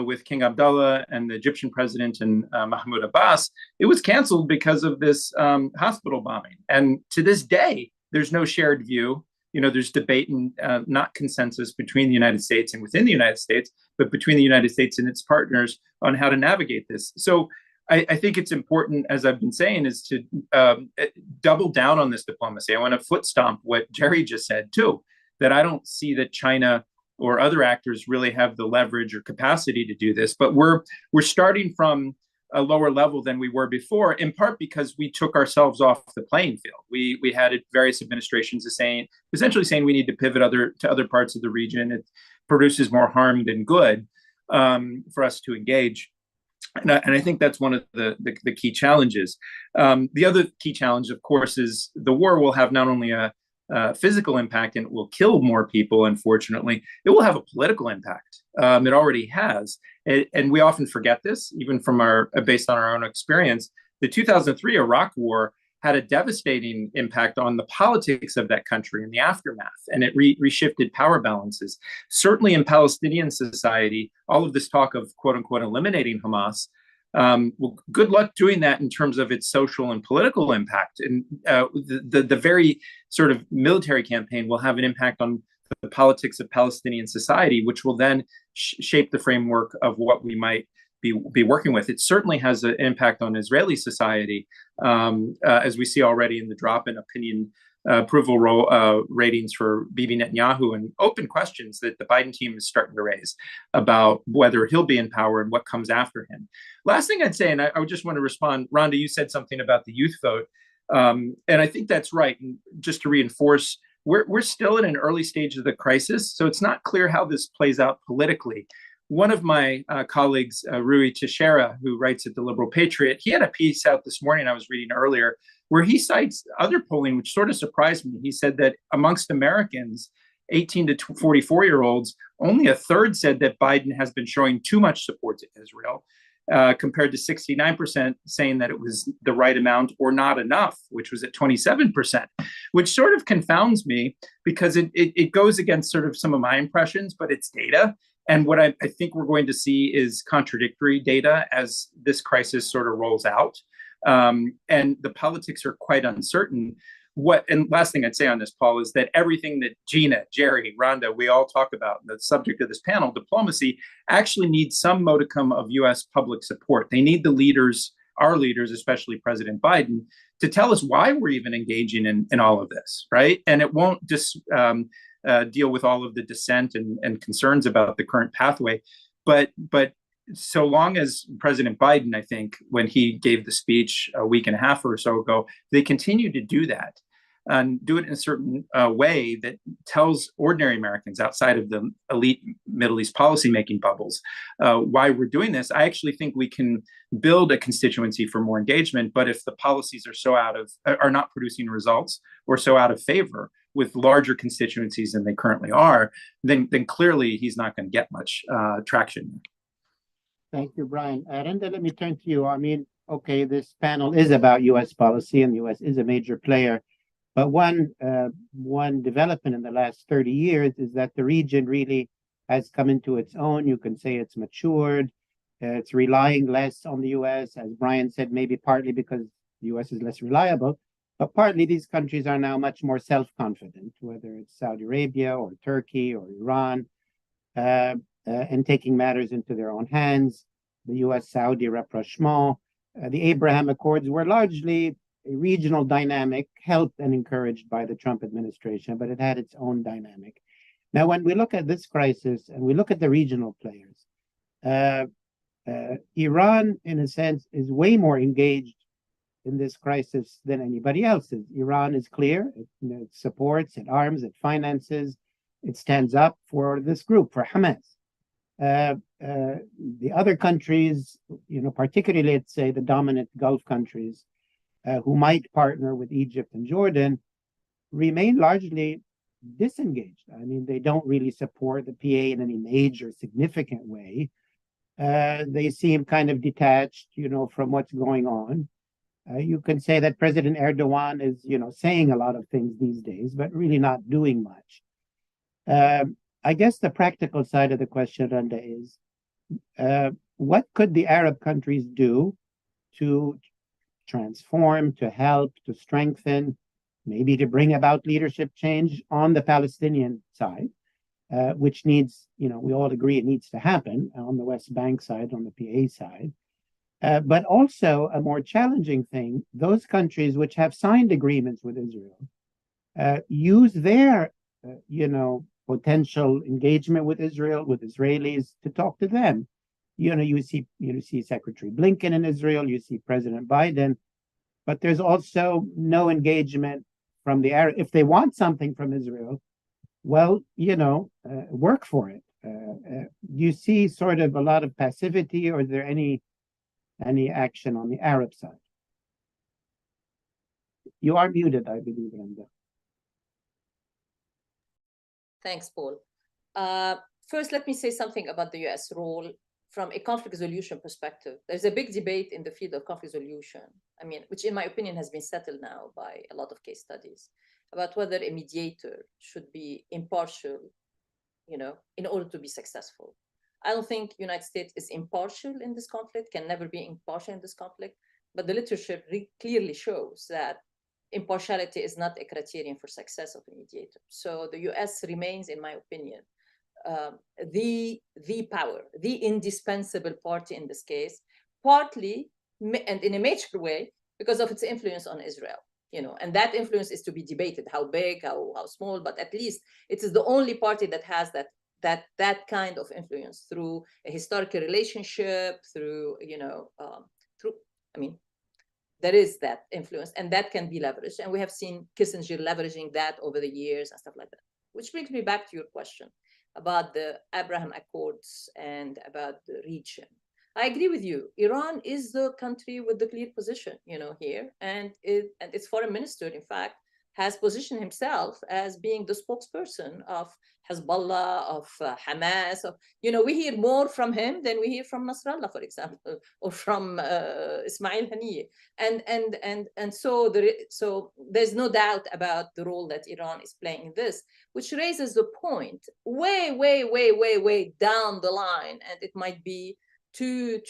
with King Abdullah and the Egyptian president and Mahmoud Abbas, it was canceled because of this hospital bombing. And to this day, there's no shared view. There's debate and not consensus between the United States and within the United States, but between the United States and its partners on how to navigate this. So I think it's important, as I've been saying, is to double down on this diplomacy. I want to foot stomp what Jerry just said, too, that I don't see that China or other actors really have the leverage or capacity to do this. But we're starting from a lower level than we were before, in part because we took ourselves off the playing field. We had various administrations essentially saying we need to pivot to other parts of the region. It produces more harm than good for us to engage. And I think that's one of the key challenges. The other key challenge, of course, is the war will have not only a physical impact and it will kill more people, unfortunately, it will have a political impact. It already has. And we often forget this, even based on our own experience. The 2003 Iraq War had a devastating impact on the politics of that country in the aftermath, and it reshifted power balances. Certainly in Palestinian society, all of this talk of quote unquote eliminating Hamas, well, good luck doing that in terms of its social and political impact. And the very sort of military campaign will have an impact on the politics of Palestinian society, which will then shape the framework of what we might be working with. It certainly has an impact on Israeli society, as we see already in the drop in opinion approval ratings for Bibi Netanyahu, and open questions that the Biden team is starting to raise about whether he'll be in power and what comes after him. Last thing I'd say, and I would just want to respond, Rhonda, you said something about the youth vote, and I think that's right. And just to reinforce, we're still in an early stage of the crisis, so it's not clear how this plays out politically. One of my colleagues, Rui Teixeira, who writes at The Liberal Patriot, he had a piece out this morning I was reading earlier where he cites other polling, which sort of surprised me. He said that amongst Americans, 18 to 44-year-olds, only a third said that Biden has been showing too much support to Israel, compared to 69% saying that it was the right amount or not enough, which was at 27%, which sort of confounds me because it goes against sort of some of my impressions, but it's data. And what I think we're going to see is contradictory data as this crisis sort of rolls out. And the politics are quite uncertain. And last thing I'd say on this, Paul, is that everything that Gina, Jerry, Rhonda, we all talk about, the subject of this panel, diplomacy, actually needs some modicum of U.S. public support. They need the leaders our leaders, especially President Biden, to tell us why we're even engaging in all of this, right? And it won't just deal with all of the dissent and concerns about the current pathway, but so long as President Biden, I think, when he gave the speech a week and a half or so ago, they continue to do that and do it in a certain way that tells ordinary Americans outside of the elite Middle East policymaking bubbles why we're doing this. I actually think we can build a constituency for more engagement, but if the policies are not producing results or so out of favor with larger constituencies than they currently are, then clearly he's not going to get much traction. Thank you, Brian. Renda, let me turn to you. I mean, okay, this panel is about U.S. policy, and the U.S. is a major player. But one development in the last 30 years is that the region really has come into its own. You can say it's matured. It's relying less on the U.S., as Brian said, maybe partly because the U.S. is less reliable, but partly these countries are now much more self-confident, whether it's Saudi Arabia or Turkey or Iran. And taking matters into their own hands. The U.S.-Saudi rapprochement, the Abraham Accords were largely a regional dynamic, helped and encouraged by the Trump administration, but it had its own dynamic. Now, when we look at this crisis and we look at the regional players, Iran, in a sense, is way more engaged in this crisis than anybody else is. Iran is clear. It supports, it arms, it finances, it stands up for this group, for Hamas. The other countries, particularly, let's say, the dominant Gulf countries who might partner with Egypt and Jordan, remain largely disengaged. I mean, they don't really support the PA in any major, significant way. They seem kind of detached, from what's going on. You can say that President Erdogan is, saying a lot of things these days, but really not doing much. I guess the practical side of the question, Renda, is what could the Arab countries do to transform, to help, to strengthen, maybe to bring about leadership change on the Palestinian side, which needs, we all agree it needs to happen on the West Bank side, on the PA side. But also a more challenging thing, those countries which have signed agreements with Israel use their, potential engagement with Israel, with Israelis, to talk to them. You see Secretary Blinken in Israel, you see President Biden, but there's also no engagement from the Arab. If they want something from Israel, well, work for it. You see sort of a lot of passivity, or is there any action on the Arab side? You are muted, I believe, Renda. Thanks, Paul. First, let me say something about the U.S. role from a conflict resolution perspective. There's a big debate in the field of conflict resolution, which in my opinion has been settled now by a lot of case studies, about whether a mediator should be impartial, in order to be successful. I don't think the United States is impartial in this conflict, can never be impartial in this conflict, but the literature clearly shows that impartiality is not a criterion for success of a mediator. So the US remains, in my opinion, the power, the indispensable party in this case, partly and in a major way because of its influence on Israel. And that influence is to be debated, how big, how small, but at least it is the only party that has that kind of influence through a historical relationship, there is that influence, and that can be leveraged. And we have seen Kissinger leveraging that over the years and stuff like that. Which brings me back to your question about the Abraham Accords and about the region. I agree with you. Iran is the country with the clear position, here, and its foreign minister, in fact, has positioned himself as being the spokesperson of Hezbollah, of Hamas. We hear more from him than we hear from Nasrallah, for example, or from Ismail Haniyeh. And so there's no doubt about the role that Iran is playing in this, which raises the point way down the line, and it might be too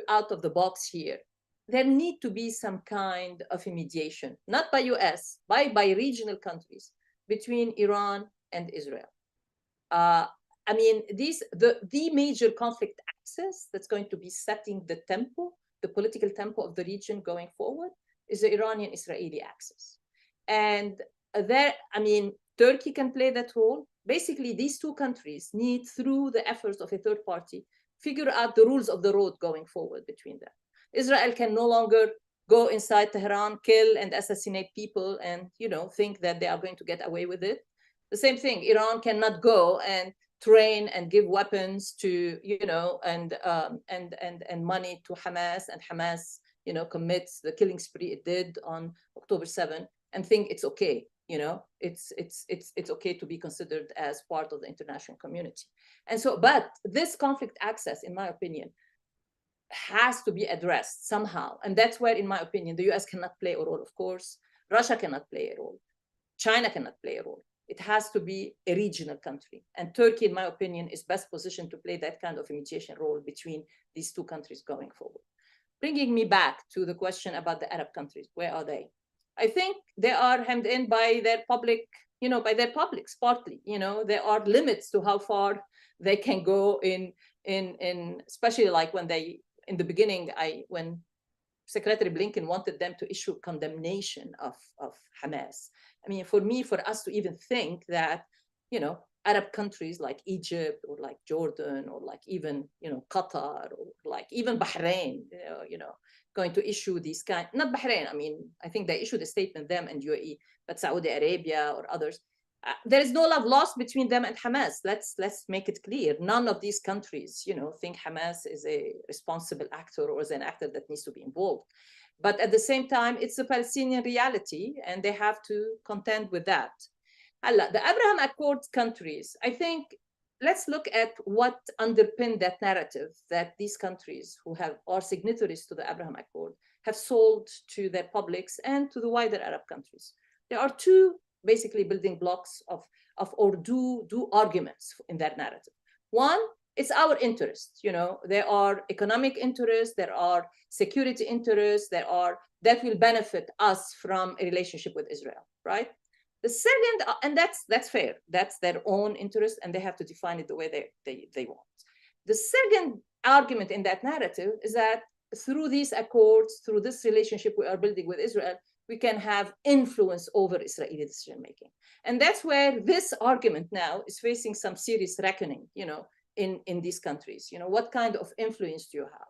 out of the box here. There need to be some kind of a mediation, not by US, by regional countries between Iran and Israel. The major conflict axis that's going to be setting the tempo the political tempo of the region going forward is the Iranian-Israeli axis. And there, I mean, Turkey can play that role. Basically, these two countries need, through the efforts of a third party, figure out the rules of the road going forward between them. Israel can no longer go inside Tehran, kill and assassinate people and, you know, think that they are going to get away with it. The same thing, Iran cannot go and train and give weapons to, you know, and money to Hamas, and Hamas, you know, commits the killing spree it did on October 7th and think it's okay. You know, it's okay to be considered as part of the international community. And so, but this conflict access, in my opinion, has to be addressed somehow. And that's where, in my opinion, the US cannot play a role, of course. Russia cannot play a role. China cannot play a role. It has to be a regional country. And Turkey, in my opinion, is best positioned to play that kind of a mediation role between these two countries going forward. Bringing me back to the question about the Arab countries, where are they? I think they are hemmed in by their public, you know, by their publics partly. You know, there are limits to how far they can go in especially like when they, in the beginning, when Secretary Blinken wanted them to issue condemnation of Hamas. I mean, for us to even think that, you know, Arab countries like Egypt or like Jordan or like even, you know, Qatar or like even Bahrain, you know, going to issue these kind, not Bahrain, I mean, I think they issued a statement, them and UAE, but Saudi Arabia or others, there is no love lost between them and Hamas. Let's make it clear. None of these countries, you know, think Hamas is a responsible actor or is an actor that needs to be involved. But at the same time, it's a Palestinian reality, and they have to contend with that. The Abraham Accords countries, I think, let's look at what underpinned that narrative that these countries who are signatories to the Abraham Accord have sold to their publics and to the wider Arab countries. There are two basically building blocks or do arguments in that narrative. One, it's our interest. You know, there are economic interests, there are security interests, that will benefit us from a relationship with Israel, right? The second, and that's fair, that's their own interest, and they have to define it the way they want. The second argument in that narrative is that through these accords, through this relationship we are building with Israel, we can have influence over Israeli decision-making. And that's where this argument now is facing some serious reckoning, you know, in these countries. You know, what kind of influence do you have?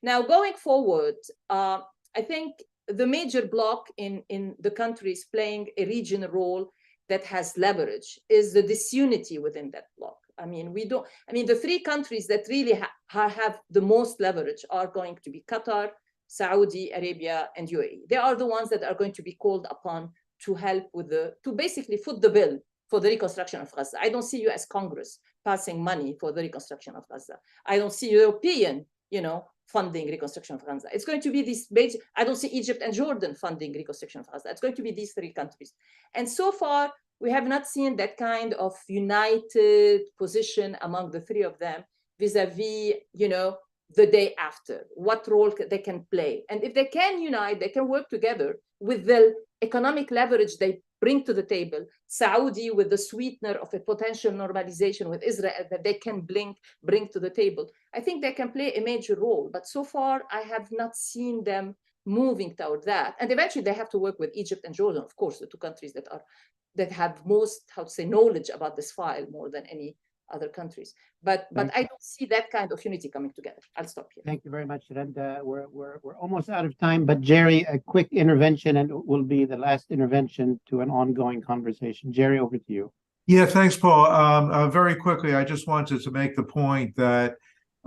Now, going forward, I think the major block in the countries playing a regional role that has leverage is the disunity within that block. I mean, the three countries that really have the most leverage are going to be Qatar, Saudi Arabia, and UAE. They are the ones that are going to be called upon to help with to basically foot the bill for the reconstruction of Gaza. I don't see US Congress passing money for the reconstruction of Gaza. I don't see European, you know, funding reconstruction of Gaza. It's going to be these basic, I don't see Egypt and Jordan funding reconstruction of Gaza. It's going to be these three countries. And so far, we have not seen that kind of united position among the three of them vis-a-vis, you know, the day after, what role they can play. And if they can unite, they can work together with the economic leverage they bring to the table, Saudi with the sweetener of a potential normalization with Israel that they can bring to the table. I think they can play a major role, but so far I have not seen them moving toward that. And eventually they have to work with Egypt and Jordan, of course, the two countries that have most, how to say, knowledge about this file more than any other countries. But I don't see that kind of unity coming together. I'll stop here. Thank you very much, Renda. We're almost out of time, but Jerry, a quick intervention, and it will be the last intervention to an ongoing conversation. Jerry, over to you. Yeah, thanks, Paul. Very quickly, I just wanted to make the point that,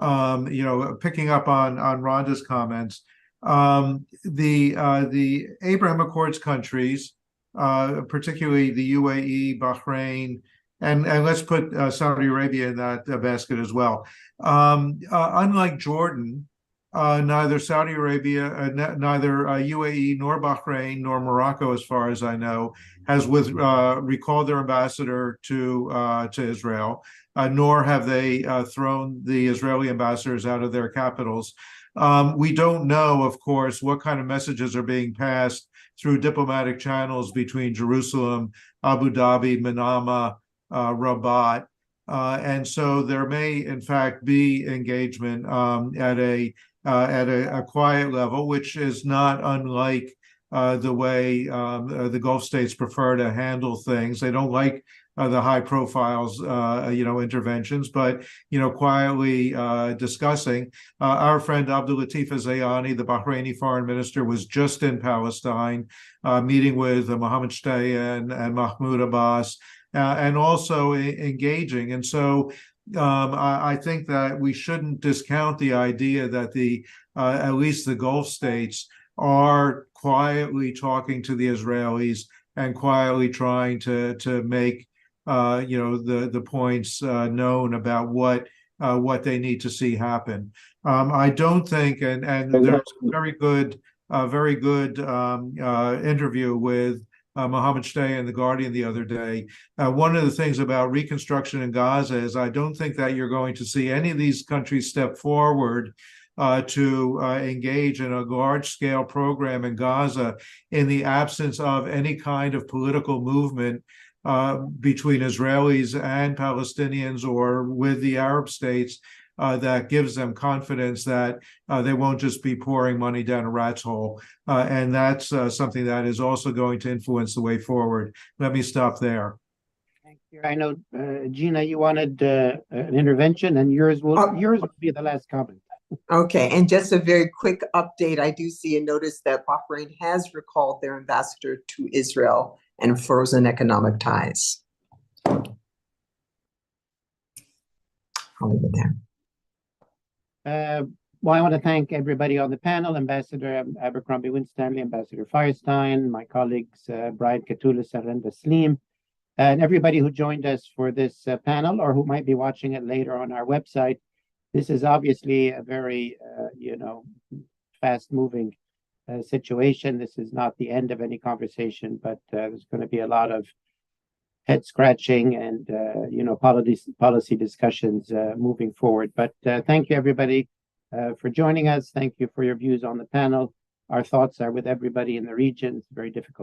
you know, picking up on Rhonda's comments, the Abraham Accords countries, particularly the UAE, Bahrain, and let's put Saudi Arabia in that basket as well. Unlike Jordan, neither Saudi Arabia, neither UAE nor Bahrain nor Morocco, as far as I know, has recalled their ambassador to Israel, nor have they thrown the Israeli ambassadors out of their capitals. We don't know, of course, what kind of messages are being passed through diplomatic channels between Jerusalem, Abu Dhabi, Manama, Rabat. And so there may, in fact, be engagement at a at a quiet level, which is not unlike the way the Gulf states prefer to handle things. They don't like the high profiles, interventions, but, quietly discussing. Our friend Abdul Latif Zayani, the Bahraini foreign minister, was just in Palestine, meeting with Mohammed Shtayyeh and Mahmoud Abbas, and also engaging. And so I think that we shouldn't discount the idea that at least the Gulf states are quietly talking to the Israelis and quietly trying to make the points known about what they need to see happen. I don't think, and there's a very good interview with Mohammed Shtayyeh in The Guardian the other day. One of the things about reconstruction in Gaza is I don't think that you're going to see any of these countries step forward to engage in a large-scale program in Gaza in the absence of any kind of political movement between Israelis and Palestinians or with the Arab states that gives them confidence that they won't just be pouring money down a rat's hole. And that's something that is also going to influence the way forward. Let me stop there. Thank you. I know, Gina, you wanted an intervention, and yours will be the last comment. Okay, and just a very quick update. I do see a notice that Bahrain has recalled their ambassador to Israel and frozen economic ties. I'll leave it there. Well, I want to thank everybody on the panel, Ambassador Abercrombie Winstanley, Ambassador Firestein, my colleagues Brian Katulis and Linda Sleem, and everybody who joined us for this panel or who might be watching it later on our website. This is obviously a very, fast-moving situation. This is not the end of any conversation, but there's going to be a lot of head scratching and, policy discussions moving forward. But thank you, everybody, for joining us. Thank you for your views on the panel. Our thoughts are with everybody in the region. It's very difficult.